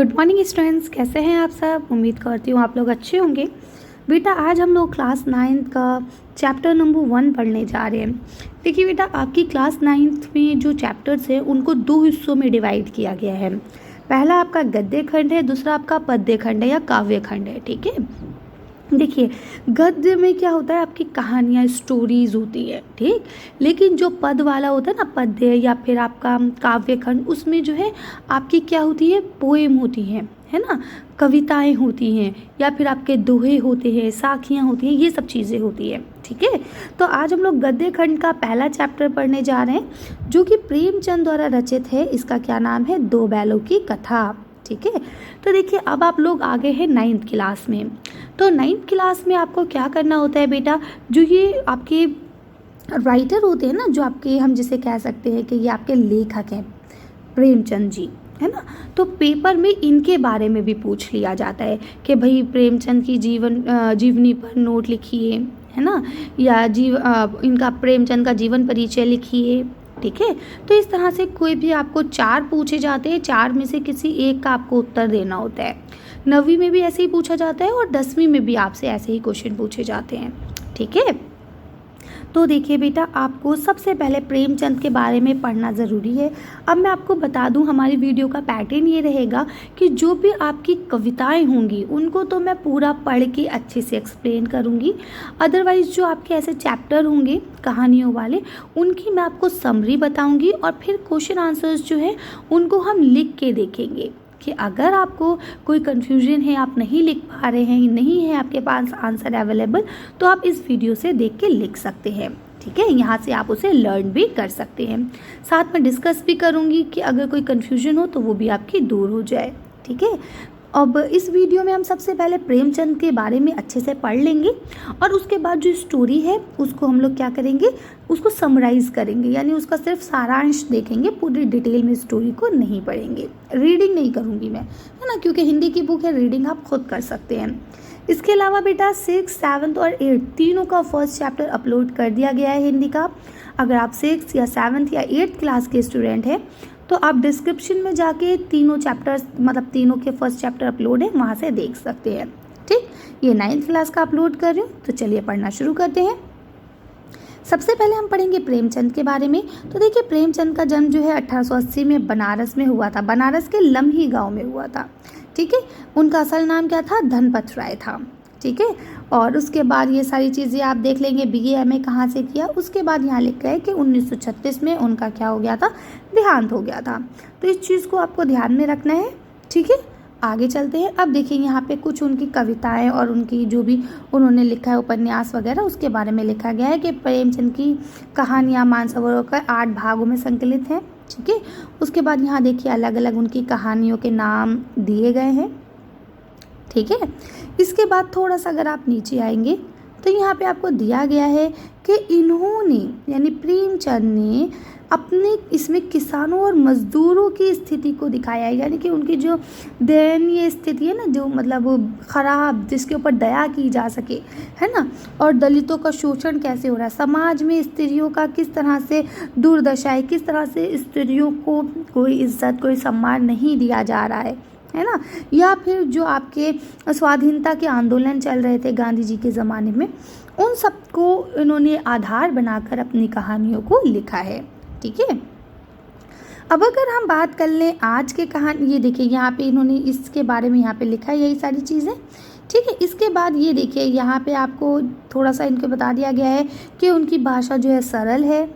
Good morning students, कैसे हैं आप सब। उम्मीद करती हूँ आप लोग अच्छे होंगे। बेटा आज हम लोग क्लास 9th का चैप्टर नंबर 1 पढ़ने जा रहे हैं। देखिए बेटा, आपकी क्लास 9th में जो चैप्टर्स हैं उनको 2 हिस्सों में डिवाइड किया गया है। पहला आपका गद्य खंड है, दूसरा आपका पद्य खंड है या काव्य खंड है। ठीक है, देखिए गद्य में क्या होता है, आपकी कहानियाँ स्टोरीज होती है, ठीक। लेकिन जो पद वाला होता है ना, पद्य या फिर आपका काव्य खंड, उसमें जो है आपकी क्या होती है, पोएम होती है ना, कविताएं होती हैं या फिर आपके दोहे होते हैं, साखियाँ होती हैं, ये सब चीज़ें होती है। ठीक है, तो आज हम लोग गद्य खंड का पहला चैप्टर पढ़ने जा रहे हैं जो कि प्रेमचंद द्वारा रचित है। इसका क्या नाम है, दो बैलों की कथा। ठीक है, तो देखिए अब आप लोग आ गए हैं 9th क्लास में। तो 9th क्लास में आपको क्या करना होता है बेटा, जो ये आपके राइटर होते हैं ना, जो आपके हम जिसे कह सकते हैं कि ये आपके लेखक हैं प्रेमचंद जी, है ना। तो पेपर में इनके बारे में भी पूछ लिया जाता है कि भाई प्रेमचंद की जीवनी पर नोट लिखिए, है ना, या इनका प्रेमचंद का जीवन परिचय लिखिए। ठीक है, तो इस तरह से कोई भी आपको 4 पूछे जाते हैं, 4 में से किसी एक का आपको उत्तर देना होता है। 9वीं में भी ऐसे ही पूछा जाता है और 10वीं में भी आपसे ऐसे ही क्वेश्चन पूछे जाते हैं। ठीक है, तो देखिए बेटा, आपको सबसे पहले प्रेमचंद के बारे में पढ़ना ज़रूरी है। अब मैं आपको बता दूं, हमारी वीडियो का पैटर्न ये रहेगा कि जो भी आपकी कविताएं होंगी उनको तो मैं पूरा पढ़ के अच्छे से एक्सप्लेन करूंगी। अदरवाइज़ जो आपके ऐसे चैप्टर होंगे कहानियों वाले, उनकी मैं आपको समरी बताऊँगी और फिर क्वेश्चन आंसर्स जो है उनको हम लिख के देखेंगे कि अगर आपको कोई कन्फ्यूजन है, आप नहीं लिख पा रहे हैं, नहीं है आपके पास आंसर अवेलेबल, तो आप इस वीडियो से देख के लिख सकते हैं। ठीक है, यहाँ से आप उसे लर्न भी कर सकते हैं। साथ में डिस्कस भी करूँगी कि अगर कोई कन्फ्यूजन हो तो वो भी आपकी दूर हो जाए। ठीक है, अब इस वीडियो में हम सबसे पहले प्रेमचंद के बारे में अच्छे से पढ़ लेंगे और उसके बाद जो स्टोरी है उसको हम लोग क्या करेंगे, उसको समराइज करेंगे, यानी उसका सिर्फ सारांश देखेंगे, पूरी डिटेल में स्टोरी को नहीं पढ़ेंगे। रीडिंग नहीं करूँगी मैं, है ना, क्योंकि हिंदी की बुक है, रीडिंग आप खुद कर सकते हैं। इसके अलावा बेटा 6th, 7th और 8th तीनों का फर्स्ट चैप्टर अपलोड कर दिया गया है हिंदी का। अगर आप 6th या 7th या 8th क्लास के स्टूडेंट हैं तो आप डिस्क्रिप्शन में जाके तीनों चैप्टर्स, मतलब तीनों के फर्स्ट चैप्टर अपलोड है, वहाँ से देख सकते हैं। ठीक, ये 9th क्लास का अपलोड कर रही हूँ, तो चलिए पढ़ना शुरू करते हैं। सबसे पहले हम पढ़ेंगे प्रेमचंद के बारे में। तो देखिए प्रेमचंद का जन्म जो है 1880 में बनारस में हुआ था, बनारस के लम्ही गाँव में हुआ था। ठीक है, उनका असल नाम क्या था, धनपत राय था। ठीक है, और उसके बाद ये सारी चीज़ें आप देख लेंगे, BA MA कहाँ से किया। उसके बाद यहाँ लिखा है कि 1936 में उनका क्या हो गया था, देहांत हो गया था। तो इस चीज़ को आपको ध्यान में रखना है। ठीक है, आगे चलते हैं। अब देखिए यहाँ पे कुछ उनकी कविताएं और उनकी जो भी उन्होंने लिखा है उपन्यास वगैरह, उसके बारे में लिखा गया है कि प्रेमचंद की कहानियाँ मानसरोवर का 8 भागों में संकलित हैं। ठीक है, उसके बाद यहाँ देखिए अलग अलग उनकी कहानियों के नाम दिए गए हैं। ठीक है, इसके बाद थोड़ा सा अगर आप नीचे आएंगे तो यहाँ पे आपको दिया गया है कि इन्होंने, यानी प्रेमचंद ने अपने इसमें किसानों और मजदूरों की स्थिति को दिखाया है, यानी कि उनकी जो दयनीय स्थिति है ना, जो मतलब ख़राब, जिसके ऊपर दया की जा सके, है ना, और दलितों का शोषण कैसे हो रहा है, समाज में स्त्रियों का किस तरह से दुर्दशा है, किस तरह से स्त्रियों को कोई इज्जत, कोई सम्मान नहीं दिया जा रहा है ना, या फिर जो आपके स्वाधीनता के आंदोलन चल रहे थे गांधी जी के ज़माने में, उन सब को इन्होंने आधार बनाकर अपनी कहानियों को लिखा है। ठीक है, अब अगर हम बात कर लें आज के कहानी, ये देखिए यहाँ पे इन्होंने इसके बारे में यहाँ पे लिखा है, यही सारी चीज़ें। ठीक है, इसके बाद ये देखिए यहाँ पे आपको थोड़ा सा इनको बता दिया गया है कि उनकी भाषा जो है सरल है,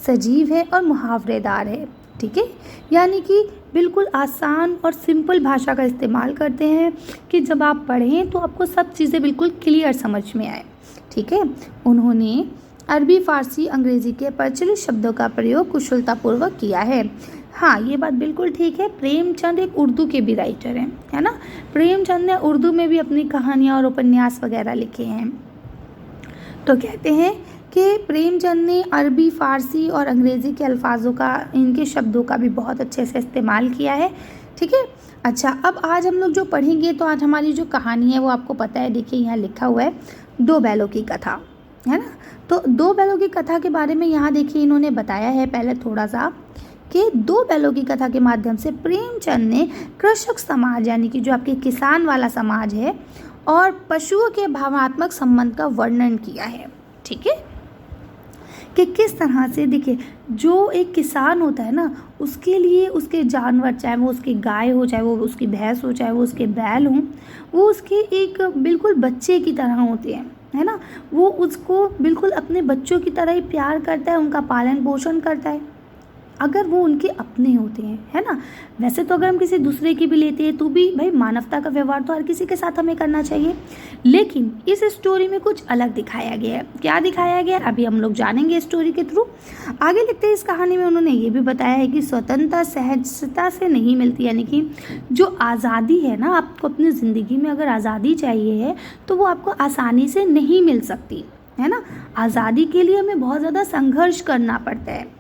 सजीव है और मुहावरेदार है। ठीक है, यानी कि बिल्कुल आसान और सिंपल भाषा का इस्तेमाल करते हैं कि जब आप पढ़ें तो आपको सब चीज़ें बिल्कुल क्लियर समझ में आए। ठीक है, उन्होंने अरबी, फारसी, अंग्रेज़ी के प्रचलित शब्दों का प्रयोग कुशलतापूर्वक किया है। हाँ, ये बात बिल्कुल ठीक है, प्रेमचंद एक उर्दू के भी राइटर हैं, है ना। प्रेमचंद ने उर्दू में भी अपनी कहानियाँ और उपन्यास वगैरह लिखे हैं। तो कहते हैं कि प्रेमचंद ने अरबी, फ़ारसी और अंग्रेज़ी के अल्फाजों का, इनके शब्दों का भी बहुत अच्छे से इस्तेमाल किया है। ठीक है, अच्छा अब आज हम लोग जो पढ़ेंगे, तो आज हमारी जो कहानी है वो आपको पता है, देखिए यहाँ लिखा हुआ है दो बैलों की कथा, है ना। तो दो बैलों की कथा के बारे में यहाँ देखिए इन्होंने बताया है पहले थोड़ा सा के दो बैलों की कथा के माध्यम से प्रेमचंद ने कृषक समाज यानी कि जो आपके किसान वाला समाज है और पशुओं के भावनात्मक संबंध का वर्णन किया है। ठीक है, कि किस तरह से देखिए जो एक किसान होता है ना, उसके लिए उसके जानवर, चाहे वो उसकी गाय हो, चाहे वो उसकी भैंस हो, चाहे वो उसके बैल हों, वो उसके एक बिल्कुल बच्चे की तरह होते हैं, है ना। वो उसको बिल्कुल अपने बच्चों की तरह ही प्यार करता है, उनका पालन पोषण करता है, अगर वो उनके अपने होते हैं, है ना। वैसे तो अगर हम किसी दूसरे की भी लेते हैं तो भी भाई मानवता का व्यवहार तो हर किसी के साथ हमें करना चाहिए, लेकिन इस स्टोरी में कुछ अलग दिखाया गया है। क्या दिखाया गया अभी हम लोग जानेंगे स्टोरी के थ्रू। आगे लिखते हैं इस कहानी में उन्होंने ये भी बताया है कि स्वतंत्रता सहजता से नहीं मिलती, यानी कि जो आज़ादी है ना, आपको अपनी ज़िंदगी में अगर आज़ादी चाहिए है तो वो आपको आसानी से नहीं मिल सकती, है ना। आज़ादी के लिए हमें बहुत ज़्यादा संघर्ष करना पड़ता है,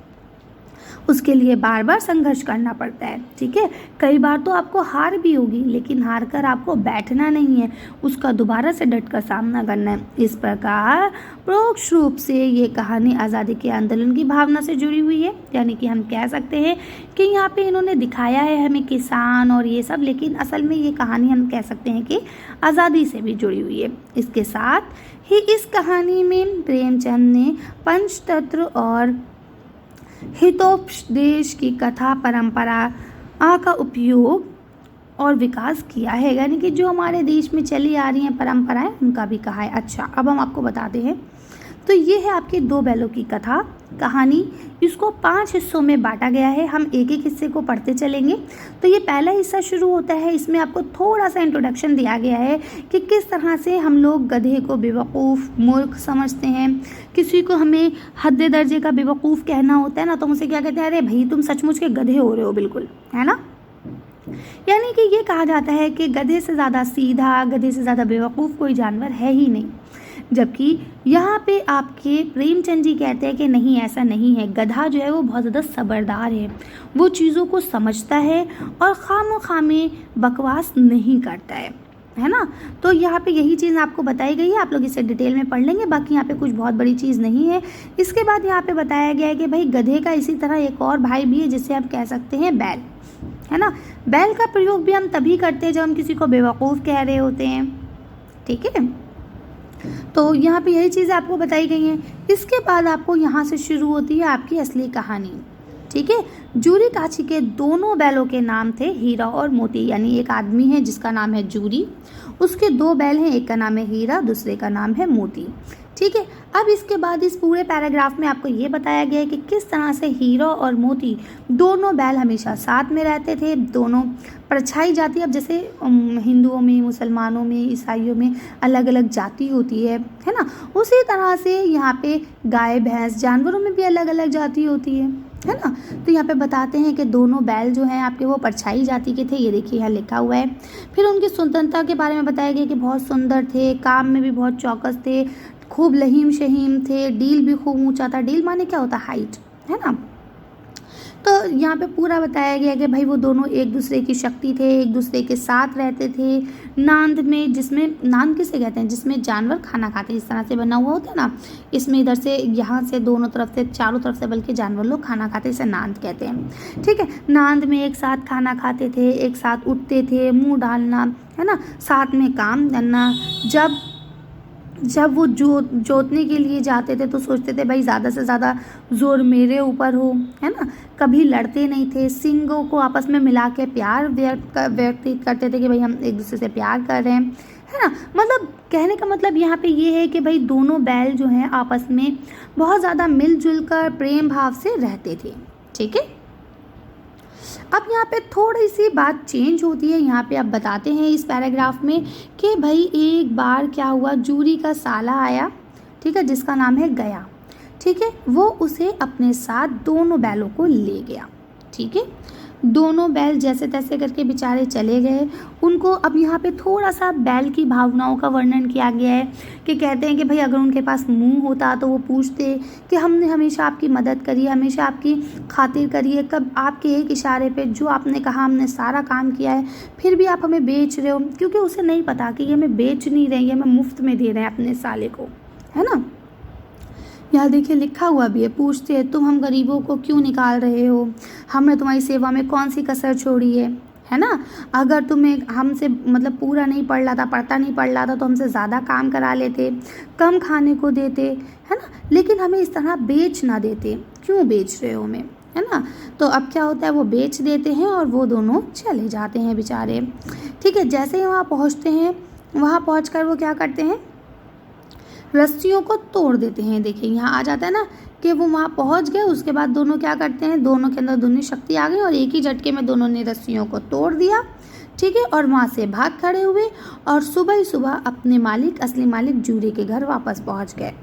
उसके लिए बार बार संघर्ष करना पड़ता है। ठीक है, कई बार तो आपको हार भी होगी, लेकिन हार कर आपको बैठना नहीं है, उसका दोबारा से डट कर सामना करना है। इस प्रकार परोक्ष रूप से ये कहानी आज़ादी के आंदोलन की भावना से जुड़ी हुई है, यानी कि हम कह सकते हैं कि यहाँ पे इन्होंने दिखाया है हमें किसान और ये सब, लेकिन असल में ये कहानी हम कह सकते हैं कि आज़ादी से भी जुड़ी हुई है। इसके साथ ही इस कहानी में प्रेमचंद ने पंचतंत्र और हितोपदेश की कथा परंपरा का उपयोग और विकास किया है, यानी कि जो हमारे देश में चली आ रही हैं परंपराएं उनका भी कहा है। अच्छा, अब हम आपको बताते हैं, तो ये है आपकी दो बैलों की कथा कहानी। इसको 5 हिस्सों में बांटा गया है, हम एक एक हिस्से को पढ़ते चलेंगे। तो ये पहला हिस्सा शुरू होता है, इसमें आपको थोड़ा सा इंट्रोडक्शन दिया गया है कि किस तरह से हम लोग गधे को बेवकूफ़ मूर्ख समझते हैं। किसी को हमें हद दर्जे का बेवकूफ़ कहना होता है ना, तो उनसे क्या कहते हैं, अरे भाई तुम सचमुच के गधे हो रहे हो बिल्कुल, है ना। यानी कि ये कहा जाता है कि गधे से ज़्यादा सीधा, गधे से ज़्यादा बेवकूफ़ कोई जानवर है ही नहीं। जबकि यहाँ पे आपके प्रेमचंद जी कहते हैं कि नहीं, ऐसा नहीं है। गधा जो है वो बहुत ज़्यादा सबरदार है, वो चीज़ों को समझता है और खामोखा में बकवास नहीं करता है ना। तो यहाँ पे यही चीज़ आपको बताई गई है, आप लोग इसे डिटेल में पढ़ लेंगे, बाकी यहाँ पे कुछ बहुत बड़ी चीज़ नहीं है। इसके बाद यहाँ पे बताया गया है कि भाई गधे का इसी तरह एक और भाई भी है जिसे आप कह सकते हैं बैल, है ना। बैल का प्रयोग भी हम तभी करते हैं जब हम किसी को बेवकूफ़ कह रहे होते हैं। ठीक है, तो यहाँ पे यही चीज़ें आपको बताई गई हैं। इसके बाद आपको यहाँ से शुरू होती है आपकी असली कहानी। ठीक है, जूरी काची के दोनों बैलों के नाम थे हीरा और मोती, यानी एक आदमी है जिसका नाम है जूरी, उसके 2 बैल हैं, एक का नाम है हीरा, दूसरे का नाम है मोती। ठीक है, अब इसके बाद इस पूरे पैराग्राफ में आपको ये बताया गया है कि किस तरह से हीरा और मोती दोनों बैल हमेशा साथ में रहते थे, दोनों परछाई जाति। अब जैसे हिंदुओं में, मुसलमानों में, ईसाइयों में अलग अलग जाति होती है ना, उसी तरह से यहाँ पे गाय भैंस जानवरों में भी अलग अलग जाति होती है ना। तो यहाँ पे बताते हैं कि दोनों बैल जो हैं आपके वो परछाई जाति के थे, ये देखिए यहाँ लिखा हुआ है। फिर उनकी सुंदरता के बारे में बताया गया कि बहुत सुंदर थे, काम में भी बहुत चौकस थे, खूब लहीम शहीम थे, डील भी खूब ऊंचा था। डील माने क्या होता है, हाइट, है ना। तो यहाँ पे पूरा बताया गया कि भाई वो दोनों एक दूसरे की शक्ति थे, एक दूसरे के साथ रहते थे नांद में, जिसमें नांद किसे कहते हैं, जिसमें जानवर खाना खाते हैं, इस तरह से बना हुआ होता है ना। इसमें इधर से यहाँ से दोनों तरफ से, चारों तरफ से बल्कि जानवर लोग खाना खाते हैं, इसे नांद कहते हैं। ठीक है, नांद में एक साथ खाना खाते थे, एक साथ उठते थे, मुँह डालना, है ना, साथ में काम करना। जब वो जोतने के लिए जाते थे तो सोचते थे भाई ज़्यादा से ज़्यादा जोर मेरे ऊपर हो, है ना। कभी लड़ते नहीं थे, सींगों को आपस में मिला के प्यार व्यक्त करते थे कि भाई हम एक दूसरे से प्यार कर रहे हैं, है ना। मतलब कहने का मतलब यहाँ पे ये है कि भाई दोनों बैल जो हैं आपस में बहुत ज़्यादा मिलजुल कर प्रेम भाव से रहते थे। ठीक है, अब यहाँ पे थोड़ी सी बात चेंज होती है। यहाँ पे आप बताते हैं इस पैराग्राफ में कि भाई एक बार क्या हुआ, जूरी का साला आया, ठीक है, जिसका नाम है गया। ठीक है, वो उसे अपने साथ दोनों बैलों को ले गया। ठीक है, दोनों बैल जैसे तैसे करके बेचारे चले गए। उनको अब यहाँ पे थोड़ा सा बैल की भावनाओं का वर्णन किया गया है कि कहते हैं कि भाई अगर उनके पास मुंह होता तो वो पूछते कि हमने हमेशा आपकी मदद करी, हमेशा आपकी खातिर करी है, कब आपके एक इशारे पे जो आपने कहा हमने सारा काम किया है, फिर भी आप हमें बेच रहे हो। क्योंकि उसे नहीं पता कि ये हमें बेच नहीं रहे, ये हमें मुफ्त में दे रहे हैं अपने साले को, है ना। यहाँ देखिए लिखा हुआ भी है, पूछते हैं तुम हम गरीबों को क्यों निकाल रहे हो, हमने तुम्हारी सेवा में कौन सी कसर छोड़ी है ना। अगर तुम्हें हमसे मतलब पूरा नहीं पढ़ रहा था, पढ़ता नहीं पढ़ रहा था तो हमसे ज़्यादा काम करा लेते, कम खाने को देते, है ना, लेकिन हमें इस तरह बेच ना देते, क्यों बेच रहे हो हमें, है ना। तो अब क्या होता है, वो बेच देते हैं और वो दोनों चले जाते हैं बेचारे। ठीक है, जैसे ही वहाँ पहुँचते हैं, वहाँ पहुँचकर वो क्या करते हैं, रस्सियों को तोड़ देते हैं। देखिए यहाँ आ जाता है ना कि वो वहाँ पहुँच गए, उसके बाद दोनों क्या करते हैं, दोनों के अंदर दोनों शक्ति आ गई और एक ही झटके में दोनों ने रस्सियों को तोड़ दिया। ठीक है, और वहाँ से भाग खड़े हुए और सुबह ही सुबह अपने मालिक, असली मालिक जूरी के घर वापस पहुँच गए।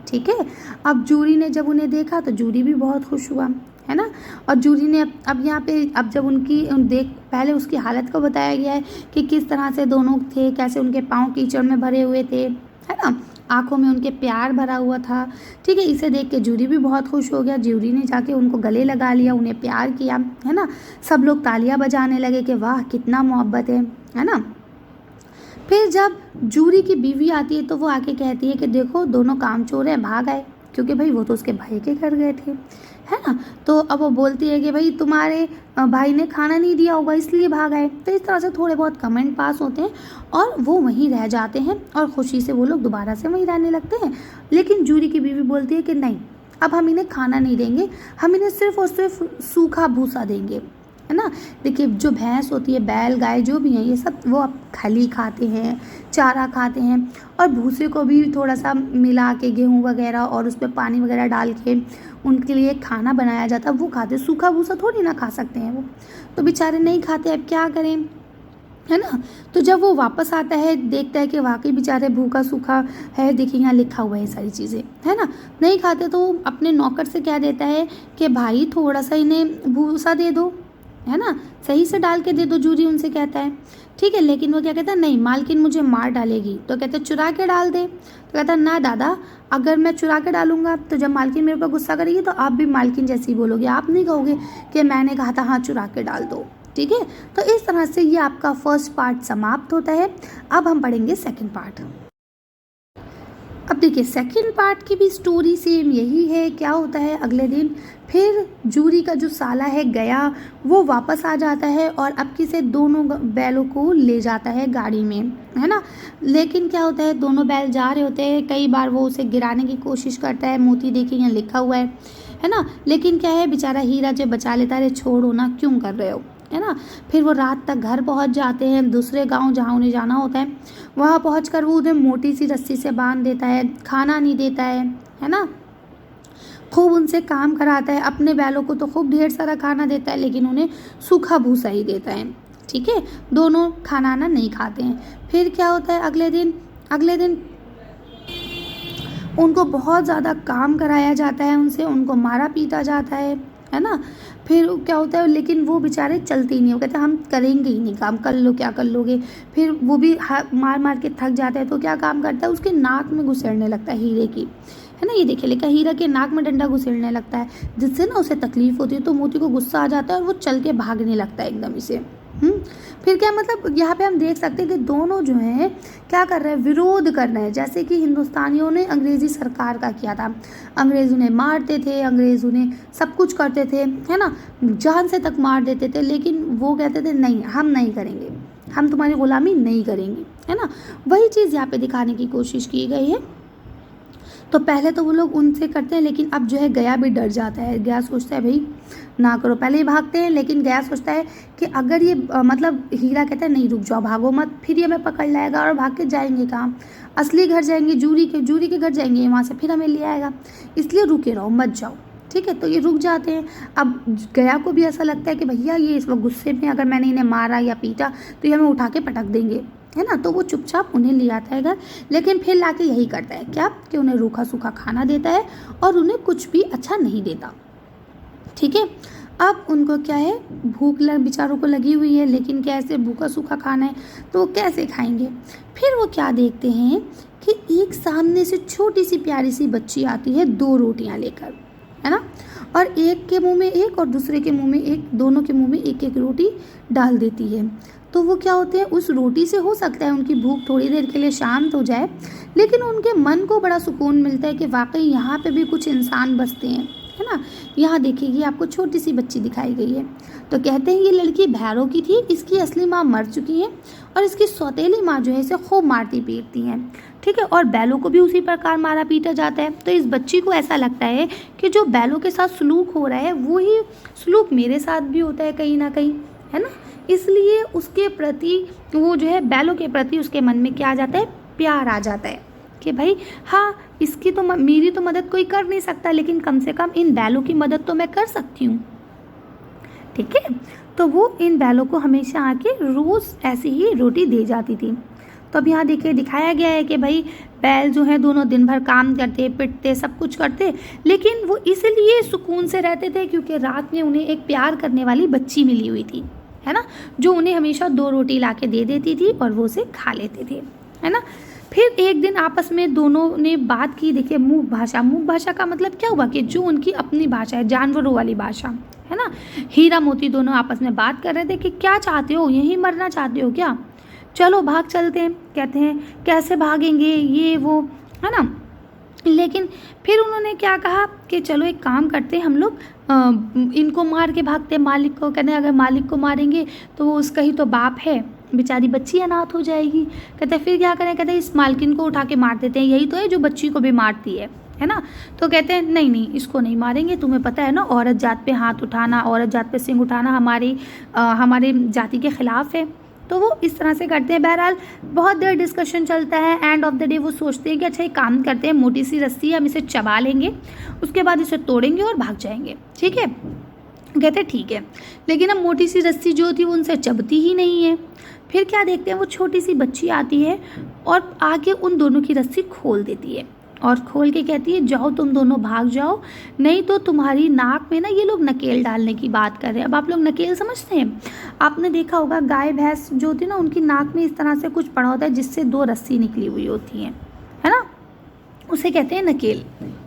ठीक है, अब जूरी ने जब उन्हें देखा तो जूरी भी बहुत खुश हुआ, है ना। और जूरी ने अब यहाँ पे अब जब उनकी पहले उसकी हालत को बताया गया है कि किस तरह से दोनों थे, कैसे उनके पाँव कीचड़ में भरे हुए थे, है ना, आंखों में उनके प्यार भरा हुआ था। ठीक है, इसे देख के जूरी भी बहुत खुश हो गया। जूरी ने जाके उनको गले लगा लिया, उन्हें प्यार किया, है ना। सब लोग तालियां बजाने लगे कि वाह कितना मोहब्बत है ना। फिर जब जूरी की बीवी आती है तो वो आके कहती है कि देखो दोनों कामचोर हैं, भाग आए, क्योंकि भाई वो तो उसके भाई के घर गए थे, है ना। तो अब वो बोलती है कि भाई तुम्हारे भाई ने खाना नहीं दिया होगा इसलिए भाग आए। तो इस तरह से थोड़े बहुत कमेंट पास होते हैं और वो वहीं रह जाते हैं और खुशी से वो लोग दोबारा से वहीं रहने लगते हैं। लेकिन जूरी की बीवी बोलती है कि नहीं, अब हम इन्हें खाना नहीं देंगे, हम इन्हें सिर्फ और सिर्फ सूखा भूसा देंगे, है ना। देखिए जो भैंस होती है, बैल गाय जो भी हैं, ये सब वो अब खली खाते हैं, चारा खाते हैं और भूसे को भी थोड़ा सा मिला के गेहूँ वगैरह और उस पर पानी वगैरह डाल के उनके लिए खाना बनाया जाता है, वो खाते। सूखा भूसा थोड़ी ना खा सकते हैं वो, तो बेचारे नहीं खाते, अब क्या करें, है ना। तो जब वो वापस आता है, देखता है कि वाकई बेचारे भूखा सूखा है। देखिए यहाँ लिखा हुआ है सारी चीज़ें, है ना। नहीं खाते तो अपने नौकर से कह देता है कि भाई थोड़ा सा इन्हें भूसा दे दो, है ना, सही से डाल के दे दो, जूरी उनसे कहता है। ठीक है, लेकिन वो क्या कहता है, नहीं मालकिन मुझे मार डालेगी। तो कहते चुरा के डाल दे। तो कहता ना दादा, अगर मैं चुरा के डालूंगा तो जब मालकिन मेरे ऊपर गुस्सा करेगी तो आप भी मालकिन जैसी बोलोगे, आप नहीं कहोगे कि मैंने कहा था हाँ चुरा के डाल दो। ठीक है, तो इस तरह से ये आपका फर्स्ट पार्ट समाप्त होता है। अब हम पढ़ेंगे सेकेंड पार्ट। अब देखिए सेकंड पार्ट की भी स्टोरी सेम यही है। क्या होता है, अगले दिन फिर जूरी का जो साला है गया, वो वापस आ जाता है और अब की से दोनों बैलों को ले जाता है गाड़ी में, है ना। लेकिन क्या होता है, दोनों बैल जा रहे होते हैं, कई बार वो उसे गिराने की कोशिश करता है। मोती देखिए यहाँ लिखा हुआ है ना। लेकिन क्या है, बेचारा हीरा जो बचा लेता है, छोड़ो ना, क्यों कर रहे हो, है ना। फिर वो रात तक घर पहुंच जाते हैं, दूसरे गांव जहां उन्हें जाना होता है। वहां पहुंचकर वो उन्हें मोटी सी रस्सी से बांध देता है, खाना नहीं देता है ना। खूब उनसे काम कराता है, अपने बैलों को तो खूब ढेर सारा खाना देता है, लेकिन उन्हें सूखा भूसा ही देता है। ठीक है, दोनों खाना ना नहीं खाते हैं। फिर क्या होता है, अगले दिन उनको बहुत ज़्यादा काम कराया जाता है, उनको मारा पीटा जाता है ना। फिर क्या होता है, लेकिन वो बेचारे चलते ही नहीं, वो कहते हैं हम करेंगे ही नहीं काम, कर लो क्या कर लोगे। फिर वो भी मार मार के थक जाता है, तो क्या काम करता है, उसके नाक में घुसेड़ने लगता है हीरे की, है ना। ये देखिए लिखा, हीरा के नाक में डंडा घुसेड़ने लगता है, जिससे ना उसे तकलीफ होती है। तो मोती को गुस्सा आ जाता है और वो चल के भागने लगता है एकदम इसे। फिर क्या मतलब, यहाँ पे हम देख सकते हैं कि दोनों जो हैं क्या कर रहे हैं, विरोध कर रहे हैं। जैसे कि हिंदुस्तानियों ने अंग्रेज़ी सरकार का किया था, अंग्रेज़ उन्हें मारते थे, अंग्रेज़ उन्हें सब कुछ करते थे, है ना, जान से तक मार देते थे। लेकिन वो कहते थे नहीं, हम नहीं करेंगे, हम तुम्हारी गुलामी नहीं करेंगे, है ना। वही चीज़ यहाँ पे दिखाने की कोशिश की गई है। तो पहले तो वो लोग उनसे करते हैं, लेकिन अब जो है गया भी डर जाता है। गया सोचता है भाई ना करो, पहले ही भागते हैं, लेकिन गया सोचता है कि अगर ये मतलब हीरा कहता है नहीं रुक जाओ, भागो मत, फिर ये हमें पकड़ लाएगा और भाग के जाएंगे कहाँ, असली घर जाएंगे, जूरी के घर जाएंगे, वहाँ से फिर हमें ले आएगा, इसलिए रुके रहो, मत जाओ। ठीक है, तो ये रुक जाते हैं। अब गया को भी ऐसा लगता है कि भैया ये इस वक्त गुस्से में, अगर मैंने इन्हें मारा या पीटा तो ये हमें उठा के पटक देंगे, है ना। तो वो चुपचाप उन्हें ले आता है घर, लेकिन फिर लाके यही करता है क्या कि उन्हें रूखा सूखा खाना देता है और उन्हें कुछ भी अच्छा नहीं देता। ठीक है, अब उनको क्या है, भूख बेचारों को लगी हुई है, लेकिन कैसे भूखा सूखा खाना है तो वो कैसे खाएंगे। फिर वो क्या देखते हैं कि एक सामने से छोटी सी प्यारी सी बच्ची आती है 2 रोटियां लेकर, है ना, और एक के मुंह में एक और दूसरे के मुंह में एक, दोनों के मुंह में एक एक रोटी डाल देती है। तो वो क्या होते हैं, उस रोटी से हो सकता है उनकी भूख थोड़ी देर के लिए शांत हो जाए, लेकिन उनके मन को बड़ा सुकून मिलता है कि वाकई यहाँ पे भी कुछ इंसान बसते हैं, है ना। यहाँ देखिए ये आपको छोटी सी बच्ची दिखाई गई है। तो कहते हैं ये लड़की भैरों की थी, इसकी असली माँ मर चुकी है और इसकी सौतेली माँ जो है इसे खूब मारती पीटती हैं, ठीक है। और बैलों को भी उसी प्रकार मारा पीटा जाता है। तो इस बच्ची को ऐसा लगता है कि जो बैलों के साथ सलूक हो रहा है वही सलूक मेरे साथ भी होता है कहीं ना कहीं, है ना। इसलिए उसके प्रति वो जो है बैलों के प्रति उसके मन में क्या आ जाता है, प्यार आ जाता है कि भाई हाँ इसकी तो मेरी तो मदद कोई कर नहीं सकता, लेकिन कम से कम इन बैलों की मदद तो मैं कर सकती हूँ, ठीक है। तो वो इन बैलों को हमेशा आके रोज़ ऐसी ही रोटी दे जाती थी। तो अब यहाँ देखिए दिखाया गया है कि भाई बैल जो है दोनों दिन भर काम करते पिटते सब कुछ करते, लेकिन वो इसलिए सुकून से रहते थे क्योंकि रात में उन्हें एक प्यार करने वाली बच्ची मिली हुई थी, है ना, जो उन्हें हमेशा 2 रोटी ला के दे देती थी और वो उसे खा लेते थे, है ना। फिर एक दिन आपस में दोनों ने बात की। देखिए मूक भाषा का मतलब क्या हुआ कि जो उनकी अपनी भाषा है, जानवरों वाली भाषा, है ना। हीरा मोती दोनों आपस में बात कर रहे थे कि क्या चाहते हो, यहीं मरना चाहते हो क्या, चलो भाग चलते हैं। कहते हैं कैसे भागेंगे, ये वो, है ना। लेकिन फिर उन्होंने क्या कहा कि चलो एक काम करते हैं हम लोग इनको मार के भागते हैं मालिक को। कहते हैं अगर मालिक को मारेंगे तो वो उसका ही तो बाप है, बेचारी बच्ची अनाथ हो जाएगी। कहते हैं फिर क्या करें, कहते हैं इस मालकिन को उठा के मार देते हैं, यही तो है जो बच्ची को भी मारती है ना। तो कहते हैं नहीं इसको नहीं मारेंगे, तुम्हें पता है ना औरत जात पे हाथ उठाना, औरत जात पे सिंह उठाना हमारे जाति के खिलाफ है। तो वो इस तरह से करते हैं। बहरहाल बहुत देर डिस्कशन चलता है। एंड ऑफ द डे वो सोचते हैं कि अच्छा एक काम करते हैं, मोटी सी रस्सी है, हम इसे चबा लेंगे, उसके बाद इसे तोड़ेंगे और भाग जाएंगे, ठीक है। कहते हैं ठीक है, लेकिन अब मोटी सी रस्सी जो थी वो उनसे चबती ही नहीं है। फिर क्या देखते हैं, वो छोटी सी बच्ची आती है और आके उन दोनों की रस्सी खोल देती है और खोल के कहती है जाओ तुम दोनों भाग जाओ, नहीं तो तुम्हारी नाक में ना ये लोग नकेल डालने की बात कर रहे हैं। अब आप लोग नकेल समझते हैं, आपने देखा होगा गाय भैंस जो होती है ना उनकी नाक में इस तरह से कुछ पड़ा होता है जिससे 2 रस्सी निकली हुई होती है ना, उसे कहते हैं नकेल,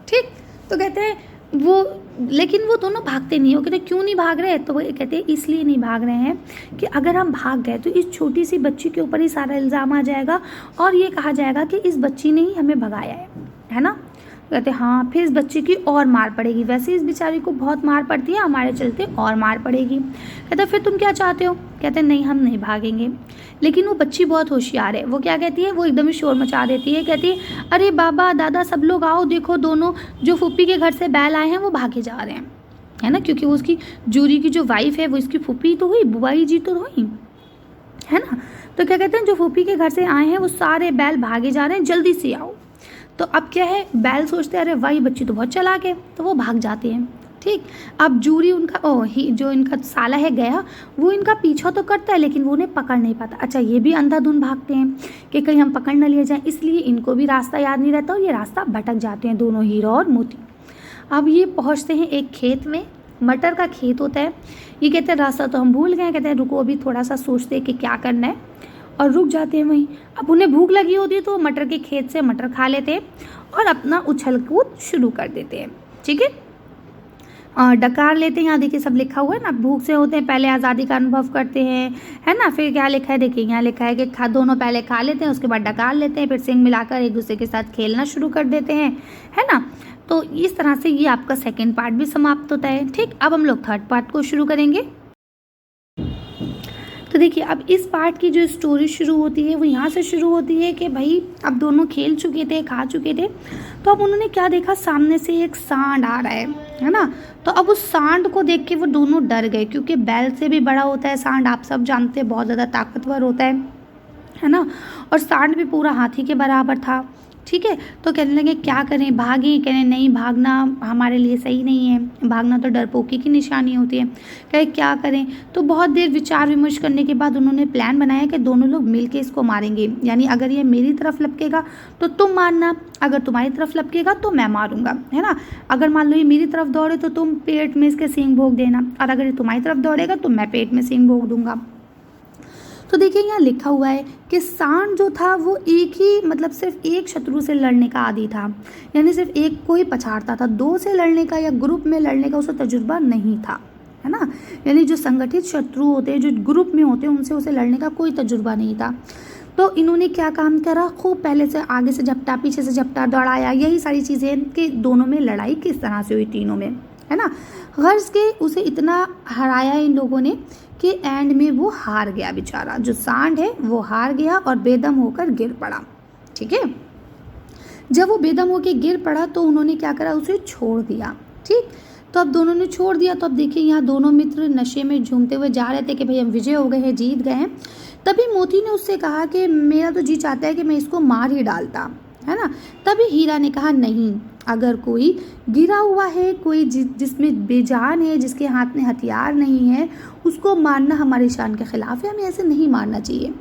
ठीक। तो कहते हैं वो, लेकिन वो दोनों भागते नहीं हो। कहते क्यों नहीं भाग रहे, तो वो कहते हैं इसलिए नहीं भाग रहे हैं कि अगर हम भाग गए तो इस छोटी सी बच्ची के ऊपर ही सारा इल्ज़ाम आ जाएगा और ये कहा जाएगा कि इस बच्ची ने ही हमें भगाया है ना। कहते हाँ फिर इस बच्ची की और मार पड़ेगी, वैसे इस बेचारी को बहुत मार पड़ती है, हमारे चलते और मार पड़ेगी। कहते फिर तुम क्या चाहते हो, कहते नहीं हम नहीं भागेंगे। लेकिन वो बच्ची बहुत होशियार है, वो क्या कहती है, वो एकदम ही शोर मचा देती है। कहती है अरे बाबा दादा सब लोग आओ, देखो दोनों जो फूफी के घर से बैल आए हैं वो भागे जा रहे हैं, है ना, क्योंकि वो उसकी जूरी की जो वाइफ है वो इसकी फूफी तो हुई, बुआई जी तो हुई, है ना। तो क्या कहते हैं जो फूफी के घर से आए हैं वो सारे बैल भागे जा रहे हैं, जल्दी से आओ। तो अब क्या है, बैल सोचते हैं अरे वाह ये बच्ची तो बहुत चालाक है, तो वो भाग जाते हैं, ठीक। अब जूरी उनका जो इनका साला है गया, वो इनका पीछा तो करता है लेकिन वो उन्हें पकड़ नहीं पाता। अच्छा ये भी अंधाधुंध भागते हैं कि कहीं हम पकड़ न लिए जाएं, इसलिए इनको भी रास्ता याद नहीं रहता और ये रास्ता भटक जाते हैं दोनों, हीरा और मोती। अब ये पहुँचते हैं एक खेत में, मटर का खेत होता है। ये कहते हैं रास्ता तो हम भूल गए, कहते हैं रुको अभी थोड़ा सा सोचते हैं कि क्या करना है, और रुक जाते हैं वहीं। अब उन्हें भूख लगी होती है तो मटर के खेत से मटर खा लेते हैं और अपना उछल कूद शुरू कर देते हैं, ठीक है। डकार लेते हैं, यहाँ देखिए सब लिखा हुआ है ना, भूख से होते हैं पहले आज़ादी का अनुभव करते हैं, है ना। फिर क्या लिखा है, देखिए यहाँ लिखा है कि दोनों पहले खा लेते हैं, उसके बाद डकार लेते हैं, फिर सिंग मिलाकर एक दूसरे के साथ खेलना शुरू कर देते हैं, है ना। तो इस तरह से ये आपका सेकेंड पार्ट भी समाप्त होता है, ठीक। अब हम लोग थर्ड पार्ट को शुरू करेंगे। तो देखिए अब इस पार्ट की जो स्टोरी शुरू होती है वो यहाँ से शुरू होती है कि भाई अब दोनों खेल चुके थे, खा चुके थे, तो अब उन्होंने क्या देखा, सामने से एक सांड आ रहा है ना। तो अब उस सांड को देख के वो दोनों डर गए, क्योंकि बैल से भी बड़ा होता है सांड, आप सब जानते हैं, बहुत ज़्यादा ताकतवर होता है ना। और सांड भी पूरा हाथी के बराबर था, ठीक है। तो कहने लगे क्या करें, भागें, कहने नहीं भागना हमारे लिए सही नहीं है, भागना तो डरपोकी की निशानी होती है, कहे क्या करें। तो बहुत देर विचार विमर्श करने के बाद उन्होंने प्लान बनाया कि दोनों लोग मिलके इसको मारेंगे, यानी अगर ये मेरी तरफ लपकेगा तो तुम मारना, अगर तुम्हारी तरफ लपकेगा तो मैं मारूंगा, है ना। अगर मान लो ये मेरी तरफ दौड़े तो तुम पेट में इसके सींग भोग देना, और अगर ये तुम्हारी तरफ दौड़ेगा तो मैं पेट में सींग भोग दूंगा। तो देखिए यहाँ लिखा हुआ है कि सांड जो था वो एक ही, मतलब सिर्फ एक शत्रु से लड़ने का आदी था, यानी सिर्फ एक को ही पछाड़ता था, 2 से लड़ने का या ग्रुप में लड़ने का उसे तजुर्बा नहीं था, है ना। यानी जो संगठित शत्रु होते हैं, जो ग्रुप में होते हैं, उनसे उसे लड़ने का कोई तजुर्बा नहीं था। तो इन्होंने क्या काम करा, खूब पहले से आगे से झपटा, पीछे से झपटा, दौड़ाया, यही सारी चीज़ें कि दोनों में लड़ाई किस तरह से हुई, तीनों में, है ना। गर्ज के उसे इतना हराया इन लोगों ने कि एंड में वो हार गया बेचारा। जो सांड है वो हार गया और बेदम होकर गिर पड़ा। ठीक है, जब वो बेदम होकर गिर पड़ा तो उन्होंने क्या करा, उसे छोड़ दिया। ठीक, तो अब दोनों ने छोड़ दिया। तो अब देखिए यहाँ दोनों मित्र नशे में झूमते हुए जा रहे थे कि भाई हम विजय हो गए हैं, जीत गए हैं। तभी मोती ने उससे कहा कि मेरा तो जी चाहता है कि मैं इसको मार ही डालता, है ना। तभी हीरा ने कहा नहीं, अगर कोई गिरा हुआ है, कोई जिसमें बेजान है, जिसके हाथ में हथियार नहीं है, उसको मारना हमारी शान के खिलाफ है, हमें ऐसे नहीं मारना चाहिए।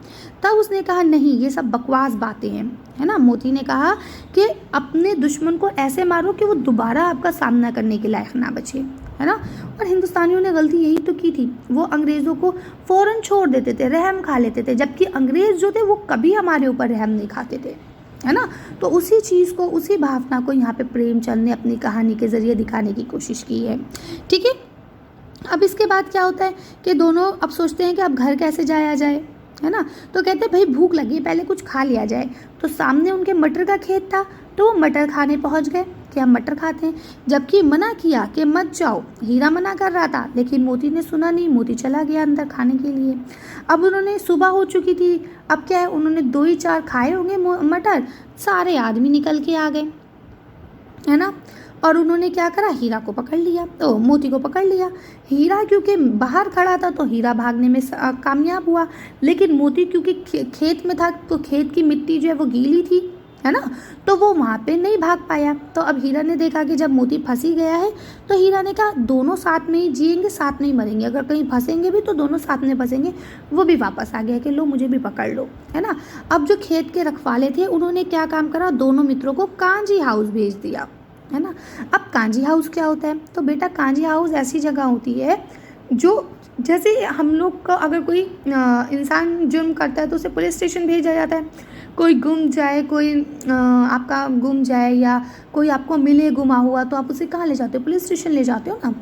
तब उसने कहा नहीं, ये सब बकवास बातें हैं, है ना। मोती ने कहा कि अपने दुश्मन को ऐसे मारो कि वो दोबारा आपका सामना करने के लायक ना बचे, है ना। और हिंदुस्तानियों ने गलती यही तो की थी, वो अंग्रेज़ों को फ़ौरन छोड़ देते थे, रहम खा लेते थे, जबकि अंग्रेज़ जो थे वो कभी हमारे ऊपर रहम नहीं खाते थे, है ना। तो उसी चीज़ को, उसी भावना को यहाँ पे प्रेमचंद ने अपनी कहानी के ज़रिए दिखाने की कोशिश की है। ठीक है, अब इसके बाद क्या होता है कि दोनों अब सोचते हैं कि अब घर कैसे जाया जाए, है ना। तो कहते हैं भाई भूख लगी है, पहले कुछ खा लिया जाए। तो सामने उनके मटर का खेत था, तो वो मटर खाने पहुंच गए कि हम मटर खाते हैं, जबकि मना किया कि मत जाओ। हीरा मना कर रहा था, लेकिन मोती ने सुना नहीं, मोती चला गया अंदर खाने के लिए। अब उन्होंने, सुबह हो चुकी थी, अब क्या है, उन्होंने 2 ही 4 खाए होंगे मटर, सारे आदमी निकल के आ गए, है ना। और उन्होंने क्या करा, हीरा को पकड़ लिया, तो मोती को पकड़ लिया। हीरा क्योंकि बाहर खड़ा था तो हीरा भागने में कामयाब हुआ, लेकिन मोती क्योंकि खेत में था तो खेत की मिट्टी जो है वो गीली थी, है ना, तो वो वहाँ पे नहीं भाग पाया। तो अब हीरा ने देखा कि जब मोती फंस ही गया है, तो हीरा ने कहा दोनों साथ में ही जिएंगे, साथ में ही मरेंगे, अगर कहीं फंसेंगे भी तो दोनों साथ में फंसेंगे। वो भी वापस आ गया कि लो मुझे भी पकड़ लो, है ना। अब जो खेत के रखवाले थे उन्होंने क्या काम करा, दोनों मित्रों को कांजी हाउस भेज दिया, है ना। अब कांजी हाउस क्या होता है, तो बेटा कांजी हाउस ऐसी जगह होती है जो, जैसे हम लोग का अगर कोई इंसान जुर्म करता है तो उसे पुलिस स्टेशन भेजा जाता है, कोई गुम जाए, कोई आपका गुम जाए या कोई आपको मिले गुमा हुआ, तो आप उसे कहाँ ले जाते हो, पुलिस स्टेशन ले जाते हो ना।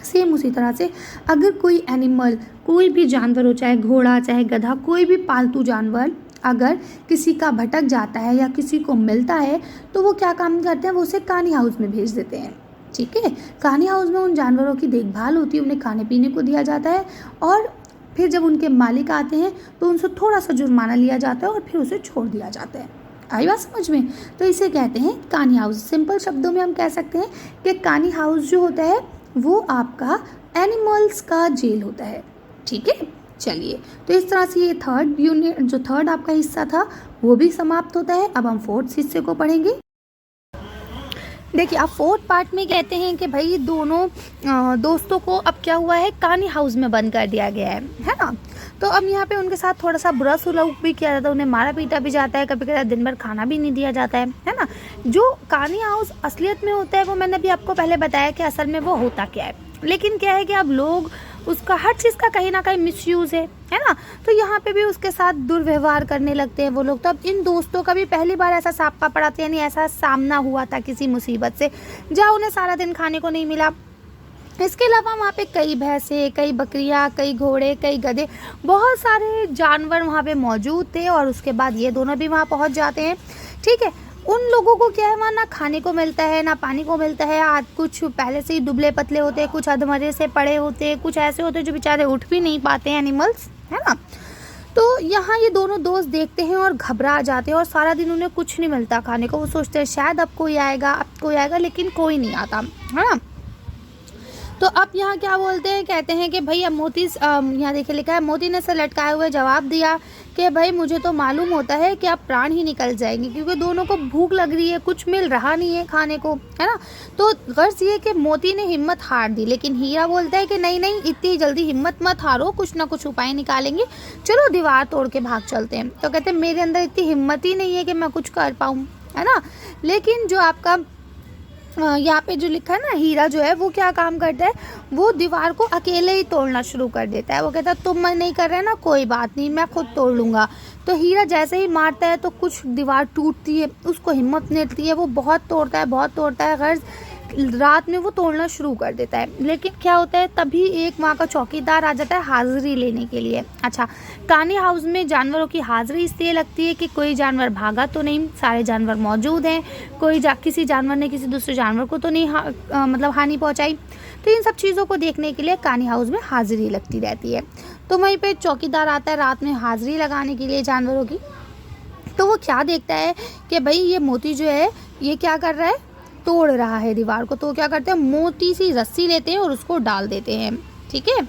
सेम उसी तरह से अगर कोई एनिमल, कोई भी जानवर हो, चाहे घोड़ा चाहे गधा, कोई भी पालतू जानवर अगर किसी का भटक जाता है या किसी को मिलता है, तो वो क्या काम करते हैं, वो उसे कहानी हाउस में भेज देते हैं। ठीक है, कहानी हाउस में उन जानवरों की देखभाल होती है, उन्हें खाने पीने को दिया जाता है, और फिर जब उनके मालिक आते हैं तो उनसे थोड़ा सा जुर्माना लिया जाता है और फिर उसे छोड़ दिया जाता है। आई बात समझ में? तो इसे कहते हैं कहानी हाउस। सिंपल शब्दों में हम कह सकते हैं कि कहानी हाउस जो होता है वो आपका एनिमल्स का जेल होता है। ठीक है, चलिए, तो इस तरह से ये थर्ड यूनिट, जो थर्ड आपका हिस्सा था, वो भी समाप्त होता है। अब हम फोर्थ हिस्से को पढ़ेंगे। देखिए, अब फोर्थ पार्ट में कहते हैं कि भाई दोनों दोस्तों को अब क्या हुआ है, कहानी हाउस में बंद कर दिया गया है ना। तो अब यहाँ पे उनके साथ थोड़ा सा बुरा सलूक भी किया जाता है, उन्हें मारा पीटा भी जाता है, कभी कभी दिन भर खाना भी नहीं दिया जाता है ना। जो कहानी हाउस असलियत में होता है वो मैंने भी आपको पहले बताया कि असल में वो होता क्या है, लेकिन क्या है कि अब लोग उसका हर चीज़ का कहीं ना कहीं मिसयूज़ है ना। तो यहाँ पे भी उसके साथ दुर्व्यवहार करने लगते हैं वो लोग। तो अब इन दोस्तों का भी पहली बार ऐसा सापा पड़ा था, यानी ऐसा सामना हुआ था किसी मुसीबत से, जहाँ उन्हें सारा दिन खाने को नहीं मिला। इसके अलावा वहाँ पे कई भैंसे, कई बकरियाँ, कई घोड़े, कई गधे, बहुत सारे जानवर वहाँ पे मौजूद थे। और उसके बाद ये दोनों भी वहाँ पहुँच जाते हैं। ठीक है, उन लोगों को क्या है, वहाँ ना खाने को मिलता है ना पानी को मिलता है। आज कुछ पहले से ही दुबले पतले होते हैं, कुछ अधमरे से पड़े होते हैं, कुछ ऐसे होते हैं जो बेचारे उठ भी नहीं पाते हैं, एनिमल्स, है ना। तो यहाँ ये दोनों दोस्त देखते हैं और घबरा जाते हैं, और सारा दिन उन्हें कुछ नहीं मिलता खाने को। वो सोचते हैं शायद अब कोई आएगा, लेकिन कोई नहीं आता, है ना। तो अब यहाँ क्या बोलते हैं, कहते हैं कि भाई अब मोती, यहाँ देखिए लिखा है, मोती ने सर लटकाए हुए जवाब दिया कि भाई मुझे तो मालूम होता है कि अब प्राण ही निकल जाएंगे, क्योंकि दोनों को भूख लग रही है, कुछ मिल रहा नहीं है खाने को, है ना। तो गर्ज ये कि मोती ने हिम्मत हार दी, लेकिन हीरा बोलता है कि नहीं नहीं, इतनी जल्दी हिम्मत मत हारो, कुछ ना कुछ उपाय निकालेंगे, चलो दीवार तोड़ के भाग चलते हैं। तो कहते हैं मेरे अंदर इतनी हिम्मत ही नहीं है कि मैं कुछ कर पाऊँ, है ना। लेकिन जो आपका यहाँ पे जो लिखा है ना, हीरा जो है वो क्या काम करता है, वो दीवार को अकेले ही तोड़ना शुरू कर देता है। वो कहता है तुम मैं नहीं कर रहे ना, कोई बात नहीं, मैं खुद तोड़ लूँगा। तो हीरा जैसे ही मारता है तो कुछ दीवार टूटती है, उसको हिम्मत मिलती है, वो बहुत तोड़ता है गर्ज रात में वो तोड़ना शुरू कर देता है। लेकिन क्या होता है, तभी एक वहाँ का चौकीदार आ जाता है हाज़िरी लेने के लिए। अच्छा, कहानी हाउस में जानवरों की हाज़िरी इसलिए लगती है कि कोई जानवर भागा तो नहीं, सारे जानवर मौजूद हैं, किसी जानवर ने किसी दूसरे जानवर को तो नहीं मतलब हानि पहुँचाई। तो इन सब चीज़ों को देखने के लिए कहानी हाउस में हाज़िरी लगती रहती है। तो वहीं पे चौकीदार आता है रात में हाज़िरी लगाने के लिए जानवरों की। तो वो क्या देखता है कि भाई ये मोती जो है ये क्या कर रहा है, तोड़ रहा है दीवार को। तो क्या करते हैं, मोटी सी रस्सी लेते हैं और उसको डाल देते हैं। ठीक है,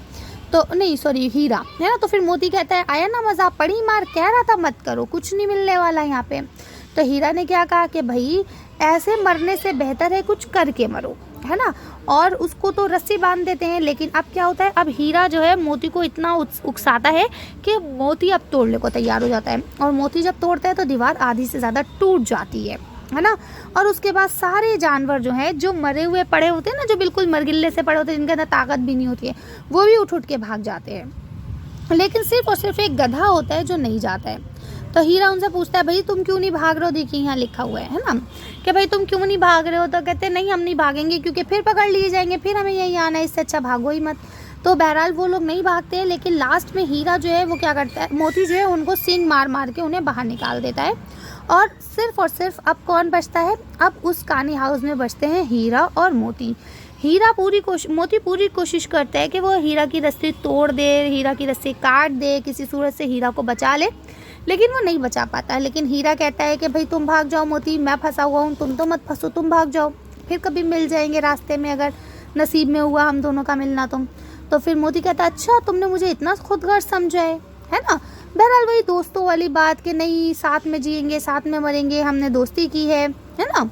तो नहीं सॉरी हीरा है ना। तो फिर मोती कहता है आया ना मज़ा, पड़ी मार, कह रहा था मत करो, कुछ नहीं मिलने वाला यहाँ पे। तो हीरा ने क्या कहा कि भाई ऐसे मरने से बेहतर है कुछ करके मरो, है ना। और उसको तो रस्सी बांध देते हैं। लेकिन अब क्या होता है, अब हीरा जो है मोती को इतना उकसाता है कि मोती अब तोड़ने को तैयार हो जाता है। और मोती जब तोड़ता है तो दीवार आधी से ज़्यादा टूट जाती है ना। और उसके बाद सारे जानवर जो हैं, जो मरे हुए पड़े होते हैं ना, जो बिल्कुल मरगिल्ले से पड़े होते हैं, जिनके अंदर ताकत भी नहीं होती है, वो भी उठ के भाग जाते हैं। लेकिन सिर्फ और सिर्फ एक गधा होता है जो नहीं जाता है। तो हीरा उनसे पूछता है भाई तुम क्यों नहीं भाग रहे हो, देखिए यहाँ लिखा हुआ है ना कि भाई तुम क्यों नहीं भाग रहे हो। तो कहते हैं नहीं हम नहीं भागेंगे क्योंकि फिर पकड़ लिए जाएंगे, फिर हमें यहीं आना है, इससे अच्छा भागो ही मत। तो बहरहाल वो लोग नहीं भागते हैं। लेकिन लास्ट में हीरा जो है वो क्या करता है, मोती जो है उनको सींग मार मार के उन्हें बाहर निकाल देता है। और सिर्फ अब कौन बचता है, अब उस कहानी हाउस में बचते हैं हीरा और मोती। मोती पूरी कोशिश करता है कि वो हीरा की रस्सी तोड़ दे, हीरा की रस्सी काट दे, किसी सूरत से हीरा को बचा ले, लेकिन वो नहीं बचा पाता। लेकिन हीरा कहता है कि भाई तुम भाग जाओ मोती, मैं फंसा हुआ हूँ, तुम तो मत फंसो, तुम भाग जाओ, फिर कभी मिल जाएंगे रास्ते में, अगर नसीब में हुआ हम दोनों का मिलना तुम। तो फिर मोती कहता है अच्छा तुमने मुझे इतना खुदगर्ज समझा है ना। बहरहाल वही दोस्तों वाली बात कि नहीं साथ में जिएंगे साथ में मरेंगे, हमने दोस्ती की है ना।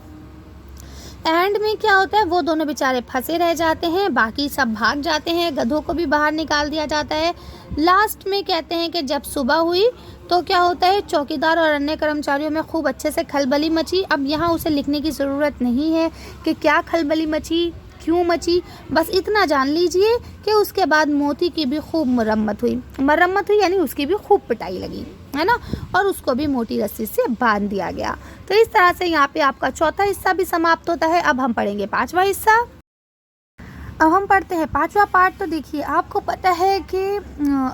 एंड में क्या होता है, वो दोनों बेचारे फंसे रह जाते हैं, बाकी सब भाग जाते हैं, गधों को भी बाहर निकाल दिया जाता है। लास्ट में कहते हैं कि जब सुबह हुई तो क्या होता है, चौकीदार और अन्य कर्मचारियों में खूब अच्छे से खलबली मची। अब यहाँ उसे लिखने की ज़रूरत नहीं है कि क्या खलबली मची, क्यों मची, बस इतना जान लीजिए कि उसके बाद मोती की भी खूब मरम्मत हुई यानी उसकी भी खूब पिटाई लगी, है ना। और उसको भी मोटी रस्सी से बांध दिया गया। तो इस तरह से यहाँ पे आपका चौथा हिस्सा भी समाप्त होता है। अब हम पढ़ेंगे पांचवा हिस्सा। अब हम पढ़ते हैं पांचवा पार्ट। तो देखिए आपको पता है कि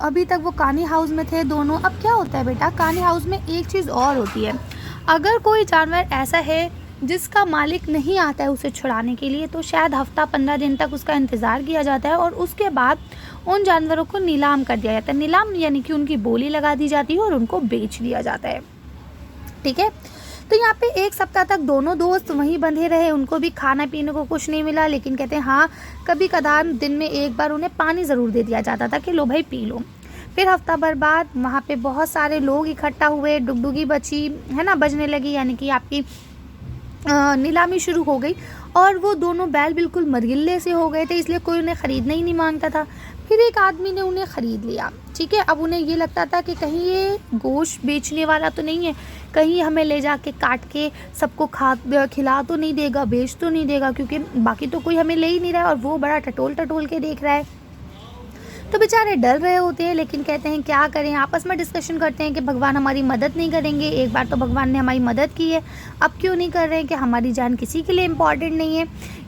अभी तक वो कहानी हाउस में थे दोनों। अब क्या होता है बेटा, कहानी हाउस में एक चीज़ और होती है, अगर कोई जानवर ऐसा है जिसका मालिक नहीं आता है उसे छुड़ाने के लिए, तो शायद हफ्ता 15 दिन तक उसका इंतज़ार किया जाता है और उसके बाद उन जानवरों को नीलाम कर दिया जाता है। नीलाम यानी कि उनकी बोली लगा दी जाती है और उनको बेच दिया जाता है। ठीक है, तो यहाँ पे एक सप्ताह तक दोनों दोस्त वहीं बंधे रहे, उनको भी खाना पीने को कुछ नहीं मिला। लेकिन कहते हैं हाँ कभी कदार दिन में एक बार उन्हें पानी ज़रूर दे दिया जाता था कि लो भाई पी लो। फिर हफ्ता भर बाद वहाँ पे बहुत सारे लोग इकट्ठा हुए, डुगडुगी बची, है ना, बजने लगी, यानी कि आपकी नीलामी शुरू हो गई। और वो दोनों बैल बिल्कुल मरगिल्ले से हो गए थे, इसलिए कोई उन्हें ख़रीदना ही नहीं मांगता था। फिर एक आदमी ने उन्हें ख़रीद लिया। ठीक है, अब उन्हें ये लगता था कि कहीं ये गोश्त बेचने वाला तो नहीं है, कहीं हमें ले जाके काट के सबको खिला तो नहीं देगा, बेच तो नहीं देगा, क्योंकि बाकी तो कोई हमें ले ही नहीं रहा है और वो बड़ा टटोल के देख रहा है। तो बेचारे डर रहे होते हैं, लेकिन कहते हैं क्या करें, आपस में डिस्कशन करते हैं कि भगवान हमारी मदद नहीं करेंगे। एक बार तो भगवान ने हमारी मदद की है, अब क्यों नहीं कर रहे हैं, कि हमारी जान किसी के लिए इम्पॉर्टेंट नहीं है।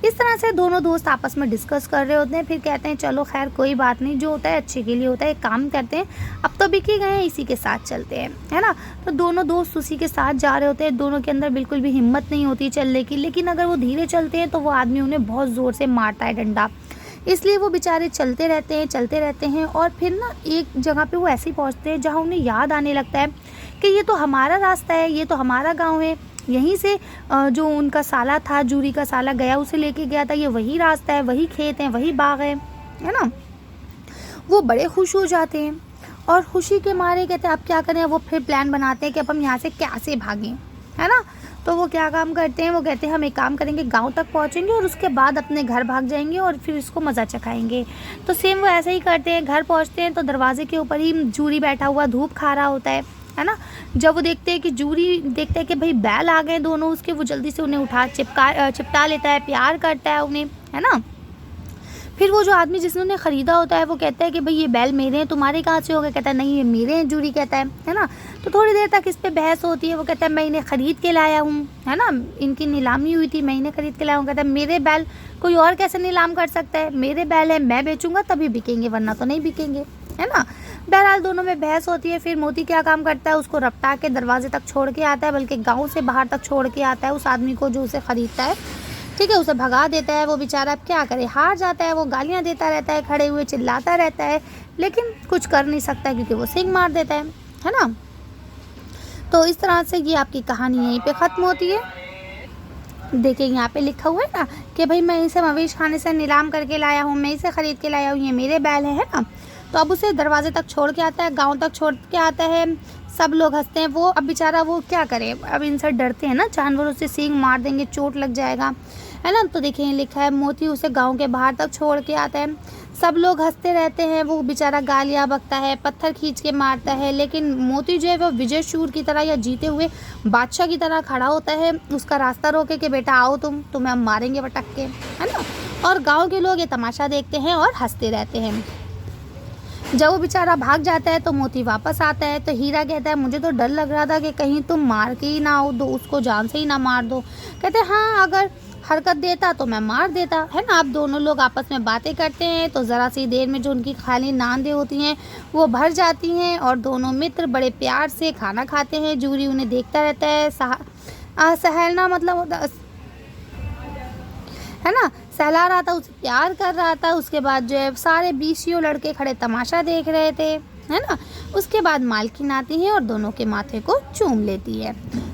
इस तरह से दोनों दोस्त आपस में डिस्कस कर रहे होते हैं। फिर कहते हैं चलो खैर कोई बात नहीं, जो होता है अच्छे के लिए होता है, एक काम करते हैं, अब तो बिक ही गए हैं, इसी के साथ चलते हैं, है ना। तो दोनों दोस्त उसी के साथ जा रहे होते हैं। दोनों के अंदर बिल्कुल भी हिम्मत नहीं होती चलने की, लेकिन अगर वो धीरे चलते हैं तो वो आदमी उन्हें बहुत ज़ोर से मारता है डंडा, इसलिए वो बेचारे चलते रहते हैं। और फिर ना एक जगह पे वो ऐसे ही पहुँचते हैं जहाँ उन्हें याद आने लगता है कि ये तो हमारा रास्ता है, ये तो हमारा गांव है, यहीं से जो उनका साला था, जूरी का साला गया उसे लेके गया था, ये वही रास्ता है, वही खेत हैं, वही बाग है ना। वो बड़े खुश हो जाते हैं और खुशी के मारे कहते हैं अब क्या करें। वो फिर प्लान बनाते हैं कि अब हम यहाँ से कैसे भागें, है ना। तो वो क्या काम करते हैं, वो कहते हैं हम एक काम करेंगे, गांव तक पहुंचेंगे और उसके बाद अपने घर भाग जाएंगे और फिर इसको मज़ा चखाएंगे। तो सेम वो ऐसे ही करते हैं। घर पहुंचते हैं तो दरवाजे के ऊपर ही जूरी बैठा हुआ धूप खा रहा होता है ना। जब वो देखते हैं कि जूरी देखते हैं कि भाई बैल आ गए दोनों उसके, वो जल्दी से उन्हें उठा चिपटा लेता है, प्यार करता है उन्हें, है ना। फिर वो जो आदमी जिसने उन्हें ख़रीदा होता है वो कहता है कि भाई ये बैल मेरे हैं, तुम्हारे कहाँ से हो गए। कहता है नहीं ये मेरे हैं, जूरी कहता है ना। तो थोड़ी देर तक इस पे बहस होती है। वो कहता है मैं इन्हें ख़रीद के लाया हूँ, है ना, इनकी नीलामी हुई थी, मैं इन्हें ख़रीद के लाया हूँ। कहता है मेरे बैल कोई और कैसे नीलाम कर सकता है, मेरे बैल है, मैं बेचूंगा तभी बिकेंगे, वरना तो नहीं बिकेंगे, है ना। बहरहाल दोनों में बहस होती है। फिर मोती क्या काम करता है, उसको रपटा के दरवाजे तक छोड़ के आता है, बल्कि गाँव से बाहर तक छोड़ के आता है उस आदमी को जो उसे ख़रीदता है। ठीक है, उसे भगा देता है। वो बेचारा अब क्या करे, हार जाता है। वो गालियाँ देता रहता है, खड़े हुए चिल्लाता रहता है, लेकिन कुछ कर नहीं सकता क्योंकि वो सिंह मार देता है ना। तो इस तरह से ये आपकी कहानी यहीं पे ख़त्म होती है। देखिए यहाँ पे लिखा हुआ है ना कि भाई मैं इसे मवेश खाने से नीलाम करके लाया हूँ, मैं इसे ख़रीद के लाया हूँ, ये मेरे बैल है ना। तो अब उसे दरवाजे तक छोड़ के आता है, गांव तक छोड़ के आता है। सब लोग हंसते हैं। वो अब बेचारा वो क्या करे, अब इनसे डरते हैं ना, जानवरों से सींग मार देंगे, चोट लग जाएगा, है ना। तो देखिए लिखा है मोती उसे गांव के बाहर तक छोड़ के आता है। सब लोग हंसते रहते हैं। वो बेचारा गालियाँ बकता है, पत्थर खींच के मारता है, लेकिन मोती जो है वो विजय शूर की तरह या जीते हुए बादशाह की तरह खड़ा होता है, उसका रास्ता रोके कि बेटा आओ तुम्हें हम मारेंगे पटक के, है ना। और गाँव के लोग ये तमाशा देखते हैं और हंसते रहते हैं। जब वो बेचारा भाग जाता है तो मोती वापस आता है। तो हीरा कहता है मुझे तो डर लग रहा था कि कहीं तुम मार के ही ना हो दो, उसको जान से ही ना मार दो। कहते हैं हाँ, अगर हरकत देता तो मैं मार देता, है ना। अब दोनों लोग आपस में बातें करते हैं तो ज़रा सी देर में जो उनकी खाली नांदें होती हैं वो भर जाती हैं और दोनों मित्र बड़े प्यार से खाना खाते हैं। जूरी उन्हें देखता रहता है। सहलना मतलब है ना, सहला रहा था, उसे प्यार कर रहा था। उसके बाद जो है सारे 20 लड़के खड़े तमाशा देख रहे थे, है ना। उसके बाद मालकिन आती है और दोनों के माथे को चूम लेती है।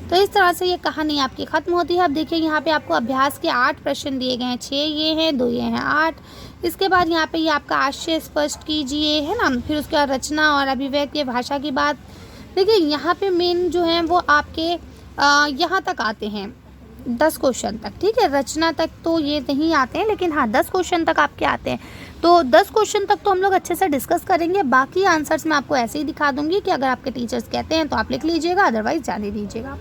तो इस तरह से ये कहानी आपकी ख़त्म होती है। अब देखिए यहाँ पे आपको अभ्यास के 8 प्रश्न दिए गए हैं, 6 ये हैं, 2 ये हैं, 8। इसके बाद यहाँ पे ये आपका आशय स्पष्ट कीजिए, है ना। फिर उसके बाद रचना और अभिव्यक्ति भाषा की बात। देखिए यहाँ पे मेन जो है वो आपके यहाँ तक आते हैं 10 क्वेश्चन तक, ठीक है। रचना तक तो ये नहीं आते हैं, लेकिन हाँ 10 क्वेश्चन तक आपके आते हैं। तो 10 क्वेश्चन तक तो हम लोग अच्छे से डिस्कस करेंगे। बाकी आंसर्स मैं आपको ऐसे ही दिखा दूंगी कि अगर आपके टीचर्स कहते हैं तो आप लिख लीजिएगा, अदरवाइज जाने दीजिएगा,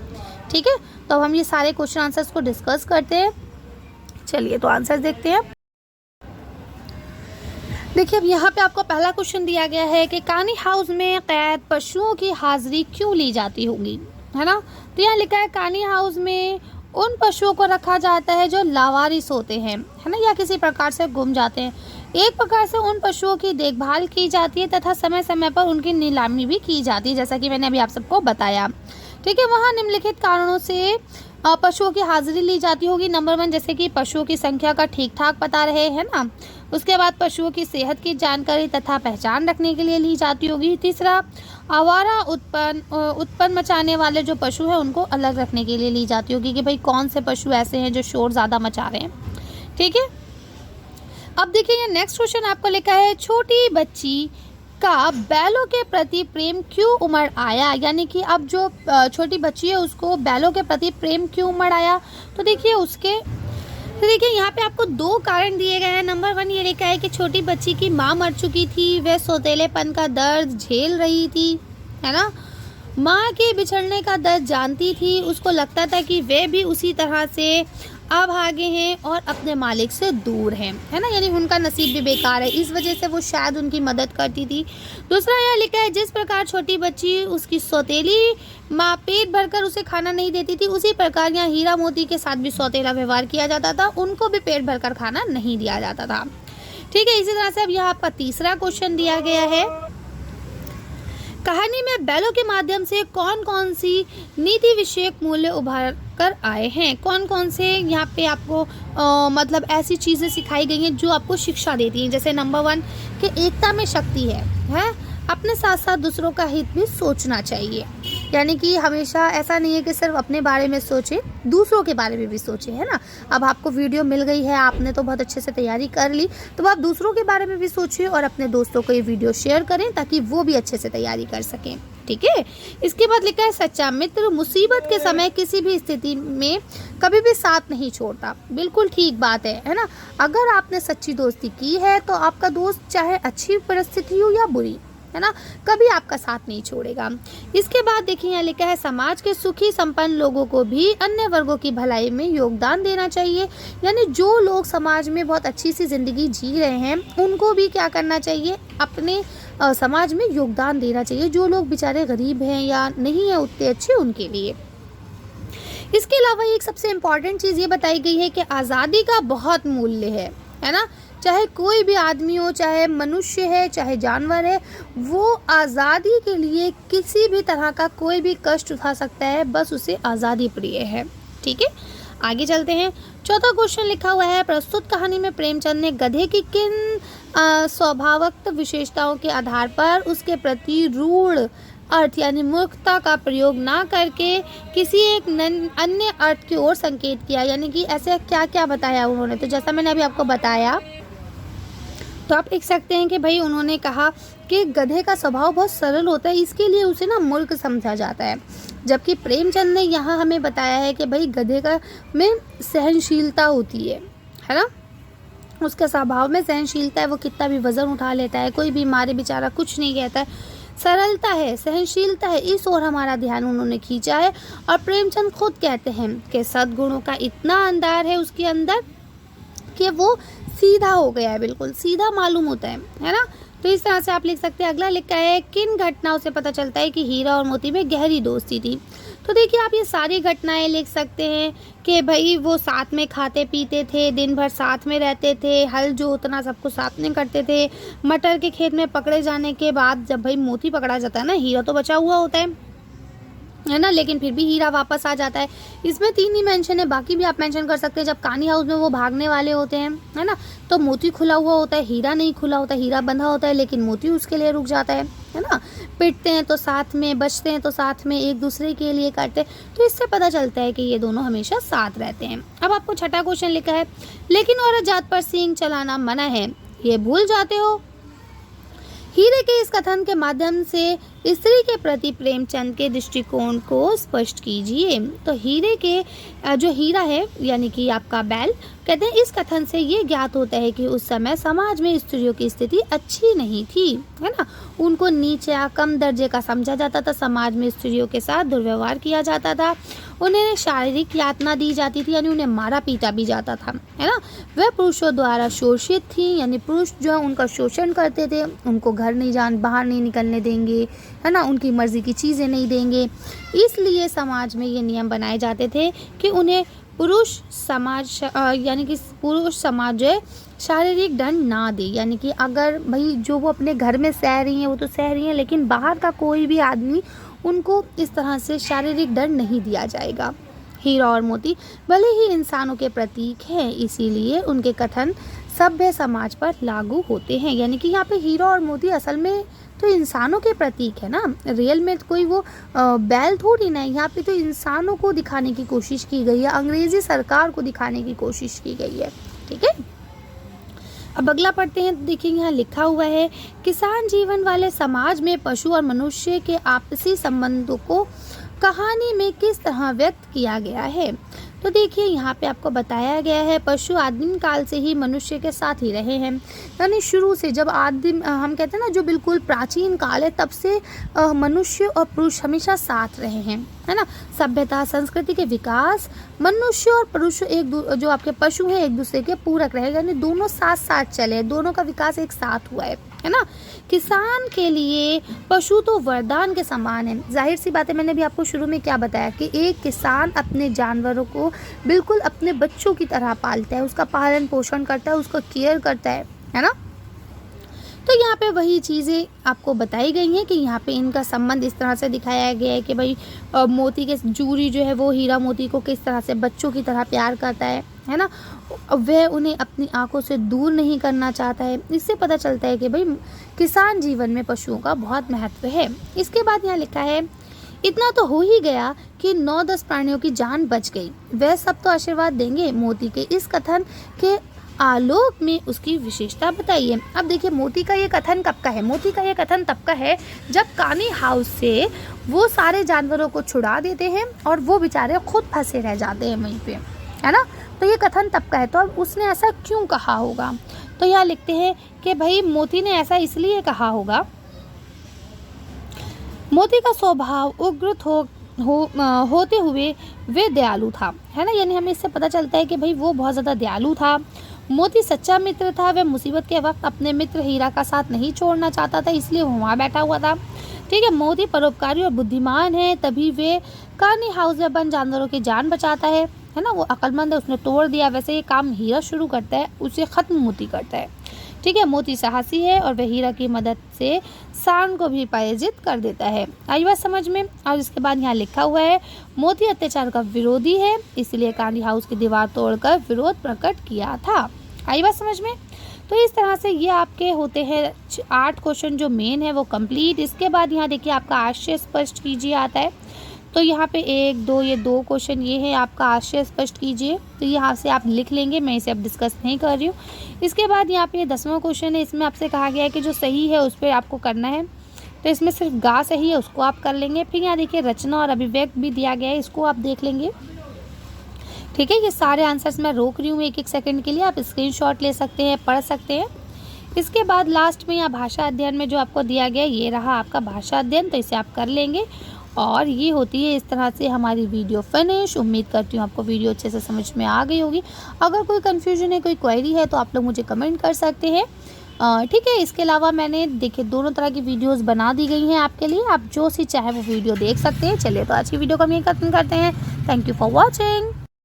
ठीक है। तो अब हम ये सारे क्वेश्चन आंसर्स को डिस्कस करते हैं। चलिए तो आंसर देखते हैं। देखिए अब यहाँ पे आपको पहला क्वेश्चन दिया गया है कि कानी हाउस में कैद पशुओं की हाजिरी क्यों ली जाती होगी, है ना। तो यहाँ लिखा है कानी हाउस में उन पशुओं को रखा जाता है जो लावारिस होते हैं, है ना, या किसी प्रकार से गुम जाते हैं। एक प्रकार से उन पशुओं की देखभाल की जाती है तथा समय समय पर उनकी नीलामी भी की जाती है, जैसा कि मैंने अभी आप सबको बताया, ठीक है। वहाँ निम्नलिखित कारणों से पशुओं की हाजिरी ली जाती होगी। नंबर 1, जैसे कि पशुओं की संख्या का ठीक ठाक पता रहे, है ना। उसके बाद पशुओं की सेहत की जानकारी तथा पहचान रखने के लिए ली जाती होगी। तीसरा, आवारा उत्पन्न मचाने वाले जो पशु हैं उनको अलग रखने के लिए ली जाती होगी कि भाई कौन से पशु ऐसे हैं जो शोर ज़्यादा मचा रहे हैं, ठीक है। अब देखिए ये नेक्स्ट क्वेश्चन आपको लिखा है छोटी बच्ची का बैलों के प्रति प्रेम क्यों उमड़ आया, यानी कि अब जो छोटी बच्ची है उसको बैलों के प्रति प्रेम क्यों उमड़ आया। तो देखिए यहाँ पे आपको 2 कारण दिए गए हैं। नंबर 1 ये लिखा है कि छोटी बच्ची की माँ मर चुकी थी, वह सौतेलेपन का दर्द झेल रही थी, है ना। माँ के बिछड़ने का दर्द जानती थी, उसको लगता था कि वे भी उसी तरह से अभागे हैं और अपने मालिक से दूर हैं, है ना, यानी उनका नसीब भी बेकार है, इस वजह से वो शायद उनकी मदद करती थी। दूसरा यह लिखा है जिस प्रकार छोटी बच्ची उसकी सौतेली माँ पेट भरकर उसे खाना नहीं देती थी, उसी प्रकार यहाँ हीरा मोती के साथ भी सौतेला व्यवहार किया जाता था, उनको भी पेट भरकर खाना नहीं दिया जाता था, ठीक है। इसी तरह से अब यहाँ आपका तीसरा क्वेश्चन दिया गया है, कहानी में बैलों के माध्यम से कौन कौन सी नीति विषयक मूल्य उभर कर आए हैं, कौन कौन से यहाँ पे आपको मतलब ऐसी चीज़ें सिखाई गई हैं जो आपको शिक्षा देती हैं। जैसे नंबर 1 कि एकता में शक्ति है, अपने साथ साथ दूसरों का हित भी सोचना चाहिए, यानी कि हमेशा ऐसा नहीं है कि सिर्फ अपने बारे में सोचें, दूसरों के बारे में भी सोचें, है ना। अब आपको वीडियो मिल गई है, आपने तो बहुत अच्छे से तैयारी कर ली, तो आप दूसरों के बारे में भी सोचिए और अपने दोस्तों को ये वीडियो शेयर करें ताकि वो भी अच्छे से तैयारी कर सकें, ठीक है। इसके बाद लिखा है सच्चा मित्र मुसीबत के समय किसी भी स्थिति में कभी भी साथ नहीं छोड़ता। बिल्कुल ठीक बात है ना। अगर आपने सच्ची दोस्ती की है तो आपका दोस्त चाहे अच्छी परिस्थिति हो या बुरी, है ना, कभी आपका साथ नहीं छोड़ेगा। इसके बाद देखिए यहाँ लिखा है समाज के सुखी संपन्न लोगों को भी अन्य वर्गों की भलाई में योगदान देना चाहिए। यानी जो लोग समाज में बहुत अच्छी सी जिंदगी जी रहे हैं उनको भी क्या करना चाहिए, अपने समाज में योगदान देना चाहिए। जो लोग बेचारे गरीब हैं या नहीं है उतने अच्छे, उनके लिए। इसके अलावा एक सबसे इम्पॉर्टेंट चीज़ ये बताई गई है कि आज़ादी का बहुत मूल्य है ना। चाहे कोई भी आदमी हो, चाहे मनुष्य है, चाहे जानवर है, वो आज़ादी के लिए किसी भी तरह का कोई भी कष्ट उठा सकता है, बस उसे आज़ादी प्रिय है। ठीक है, आगे चलते हैं। चौथा क्वेश्चन लिखा हुआ है, प्रस्तुत कहानी में प्रेमचंद ने गधे की किन स्वभावक विशेषताओं के आधार पर उसके प्रति रूढ़ अर्थ यानी मूर्खता का प्रयोग ना करके किसी एक अन्य अर्थ की ओर संकेत किया। यानी कि ऐसे क्या क्या बताया उन्होंने, तो जैसा मैंने अभी आपको बताया, तो आप देख सकते हैं कि भाई उन्होंने कहा कि गधे का स्वभाव बहुत सरल होता है, इसके लिए उसे ना मूर्ख समझा जाता है। जबकि प्रेमचंद ने यहाँ हमें बताया है कि भाई गधे का में सहनशीलता होती है ना, उसके स्वभाव में सहनशीलता है, वो कितना भी वजन उठा लेता है, कोई भी मारे बेचारा कुछ नहीं कहता है, सरलता है, सहनशीलता है, इस ओर हमारा ध्यान उन्होंने खींचा है। और प्रेमचंद खुद कहते हैं कि सद्गुणों का इतना अंधार है उसके अंदर कि वो सीधा हो गया है, बिल्कुल सीधा मालूम होता है ना। तो इस तरह से आप लिख सकते हैं। अगला लिखा है, किन घटनाओं से पता चलता है कि हीरा और मोती में गहरी दोस्ती थी। तो देखिए आप ये सारी घटनाएं लिख सकते हैं कि भाई वो साथ में खाते पीते थे, दिन भर साथ में रहते थे, हल जो उतना सब कुछ साथ में करते थे। मटर के खेत में पकड़े जाने के बाद जब भाई मोती पकड़ा जाता है ना, हीरा तो बचा हुआ होता है ना, लेकिन फिर भी हीरा वापस आ जाता है। इसमें 3 ही मेंशन है, बाकी भी आप मेंशन कर सकते हैं। जब कहानी हाउस में वो भागने वाले होते हैं, है ना, तो मोती खुला हुआ होता है, हीरा नहीं खुला होता, हीरा बंधा होता है, लेकिन मोती उसके लिए रुक जाता है ना। पिटते हैं तो साथ में, बचते हैं तो साथ में, एक दूसरे के लिए करते हैं, तो इससे पता चलता है कि ये दोनों हमेशा साथ रहते हैं। अब आपको छठा क्वेश्चन लिखा है, लेकिन औरत जात पर सींग चलाना मना है, ये भूल जाते हो। हीरे के इस कथन के माध्यम से स्त्री के प्रति प्रेमचंद के दृष्टिकोण को स्पष्ट कीजिए। तो हीरे के जो हीरा है यानी कि आपका बैल, कहते हैं इस कथन से ये ज्ञात होता है कि उस समय समाज में स्त्रियों की स्थिति अच्छी नहीं थी, है ना, उनको नीचे या कम दर्जे का समझा जाता था, समाज में स्त्रियों के साथ दुर्व्यवहार किया जाता था, उन्हें शारीरिक यातना दी जाती थी, यानी उन्हें मारा पीटा भी जाता था, है ना। वह पुरुषों द्वारा शोषित थी, यानी पुरुष जो है उनका शोषण करते थे, उनको घर नहीं बाहर नहीं निकलने देंगे, है ना, उनकी मर्जी की चीज़ें नहीं देंगे। इसलिए समाज में ये नियम बनाए जाते थे कि उन्हें पुरुष समाज यानी कि पुरुष समाज जो है शारीरिक दंड ना दे। यानी कि अगर भाई जो वो अपने घर में सह रही हैं वो तो सह रही हैं, लेकिन बाहर का कोई भी आदमी उनको इस तरह से शारीरिक दंड नहीं दिया जाएगा। हीरा और मोती भले ही इंसानों के प्रतीक हैं, इसीलिए उनके कथन सभ्य समाज पर लागू होते हैं। यानी कि यहाँ पे हीरा और मोती असल में तो इंसानों के प्रतीक है ना, रियल में कोई वो बैल थोड़ी ना है। यहाँ पे तो इंसानों को दिखाने की कोशिश की गई है, अंग्रेजी सरकार को दिखाने की कोशिश की गई है। ठीक है, अब अगला पढ़ते हैं। देखिए यहाँ लिखा हुआ है, किसान जीवन वाले समाज में पशु और मनुष्य के आपसी संबंधों को कहानी में किस तरह व्यक्त किया गया है। तो देखिए यहाँ पे आपको बताया गया है, पशु आदिम काल से ही मनुष्य के साथ ही रहे हैं, यानी शुरू से जब आदिम हम कहते हैं ना जो बिल्कुल प्राचीन काल है, तब से मनुष्य और पुरुष हमेशा साथ रहे हैं, है ना। सभ्यता संस्कृति के विकास मनुष्य और पुरुष जो आपके पशु हैं एक दूसरे के पूरक रहे, यानी दोनों साथ साथ चले, दोनों का विकास एक साथ हुआ है ना। किसान के लिए पशु तो वरदान के समान है। जाहिर सी बात है, मैंने भी आपको शुरू में क्या बताया कि एक किसान अपने जानवरों को बिल्कुल अपने बच्चों की तरह पालता है, उसका पालन पोषण करता है, उसका केयर करता है ना। तो यहाँ पे वही चीज़ें आपको बताई गई हैं कि यहाँ पे इनका संबंध इस तरह से दिखाया गया है कि भाई मोती के जूरी जो है वो हीरा मोती को किस तरह से बच्चों की तरह प्यार करता है ना, वह उन्हें अपनी आंखों से दूर नहीं करना चाहता है। इससे पता चलता है कि भाई किसान जीवन में पशुओं का बहुत महत्व है। इसके बाद यहाँ लिखा है, इतना तो हो ही गया कि 9-10 प्राणियों की जान बच गई, वह सब तो आशीर्वाद देंगे। मोती के इस कथन के आलोक में उसकी विशेषता बताइए। अब देखिए मोती का ये कथन कब का है, मोती का ये कथन तब का है जब कानी हाउस से वो सारे जानवरों को छुड़ा देते हैं और वो बेचारे खुद फंसे रह जाते हैं वहीं पे, है ना। तो ये कथन तब का है। तो अब उसने ऐसा क्यों कहा होगा, तो यहाँ लिखते हैं कि भाई मोती ने ऐसा इसलिए कहा होगा मोती का स्वभाव उग्र होते हुए वे दयालु था, है ना। यानी हमें इससे पता चलता है कि भाई वो बहुत ज़्यादा दयालु था। मोती सच्चा मित्र था, वह मुसीबत के वक्त अपने मित्र हीरा का साथ नहीं छोड़ना चाहता था, इसलिए वो वहाँ बैठा हुआ था। ठीक है, मोती परोपकारी और बुद्धिमान है, तभी वे कार्नी हाउस में बंद जानवरों की जान बचाता है ना। वो अक्लमंद है, उसने तोड़ दिया। वैसे ये काम हीरा शुरू करता है, उसे ख़त्म मोती करता है। ठीक है, मोती साहसी है और वह हीरा की मदद से सांड को भी पराजित कर देता है। आई बात समझ में। और इसके बाद यहाँ लिखा हुआ है, मोती अत्याचार का विरोधी है, इसलिए कार्नी हाउस की दीवार तोड़कर विरोध प्रकट किया था। आई बात समझ में। तो इस तरह से ये आपके होते हैं 8 क्वेश्चन जो मेन है वो कंप्लीट। इसके बाद यहाँ देखिए आपका आशय स्पष्ट कीजिए आता है। तो यहाँ पे 1, 2 ये 2 क्वेश्चन ये है आपका आशय स्पष्ट कीजिए। तो यहाँ से आप लिख लेंगे, मैं इसे अब डिस्कस नहीं कर रही हूँ। इसके बाद यहाँ पे 10वां क्वेश्चन है, इसमें आपसे कहा गया है कि जो सही है उस पर आपको करना है। तो इसमें सिर्फ गा सही है, उसको आप कर लेंगे। फिर यहाँ देखिए रचना और अभिव्यक्त भी दिया गया है, इसको आप देख लेंगे। ठीक है, ये सारे आंसर्स मैं रोक रही हूँ 1-1 सेकंड के लिए, आप स्क्रीनशॉट ले सकते हैं, पढ़ सकते हैं। इसके बाद लास्ट में यहाँ भाषा अध्ययन में जो आपको दिया गया ये रहा आपका भाषा अध्ययन, तो इसे आप कर लेंगे। और ये होती है इस तरह से हमारी वीडियो फिनिश। उम्मीद करती हूँ आपको वीडियो अच्छे से समझ में आ गई होगी। अगर कोई कन्फ्यूजन है, कोई क्वेरी है तो आप लोग मुझे कमेंट कर सकते हैं। ठीक है, इसके अलावा मैंने देखिए दोनों तरह की वीडियोस बना दी गई हैं आपके लिए, आप जो सी चाहे वो वीडियो देख सकते हैं। चलिए तो आज की वीडियो को हम यहीं खत्म करते हैं। Thank you for watching.